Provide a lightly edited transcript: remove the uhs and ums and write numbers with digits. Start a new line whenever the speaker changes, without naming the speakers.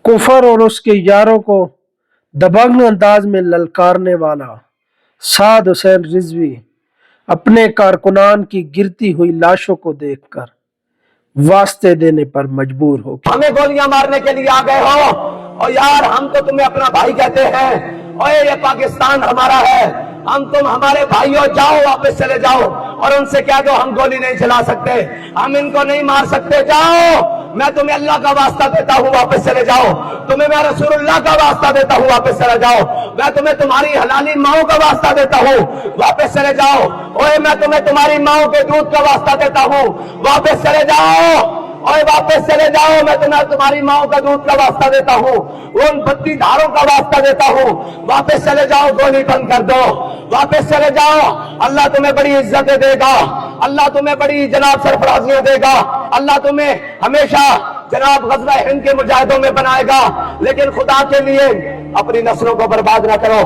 कुफर और उसके यारों को दबंग अंदाज में ललकारने वाला साद हुसैन रिजवी अपने कारकुनान की गिरती हुई लाशों को देखकर वास्ते देने पर मजबूर हो गया।
हमें गोलियां मारने के लिए आ गए हो और यार हम तो तुम्हें अपना भाई कहते हैं और ये पाकिस्तान हमारा है, हम तुम हमारे भाई हो, जाओ वापस चले जाओ और उनसे कह दो हम गोली नहीं चला सकते, हम इनको नहीं मार सकते, जाओ, मैं तुम्हें अल्लाह का वास्ता देता हूँ वापस चले जाओ, तुम्हें मैं रसूलुल्लाह का वास्ता देता हूँ वापस चले जाओ, मैं तुम्हें तुम्हारी हलाली माओ का वास्ता देता हूँ वापस चले जाओ, ओए मैं तुम्हें तुम्हारी माओ के दूध का वास्ता देता हूँ वापस चले जाओ, और वापस चले जाओ, मैं तुम्हें तुम्हारी माओ का दूध का वास्ता देता हूँ, उन बत्ती धारों का वास्ता देता हूँ, वापस चले जाओ, गोली बंद कर दो, वापस चले जाओ, अल्लाह तुम्हें बड़ी इज्जतें देगा, अल्लाह तुम्हें बड़ी जनाब सरफराजियां देगा, अल्लाह तुम्हें हमेशा जनाब गज़वा हिंद के मुजाहिदों में बनाएगा, लेकिन खुदा के लिए अपनी नस्लों को बर्बाद ना करो।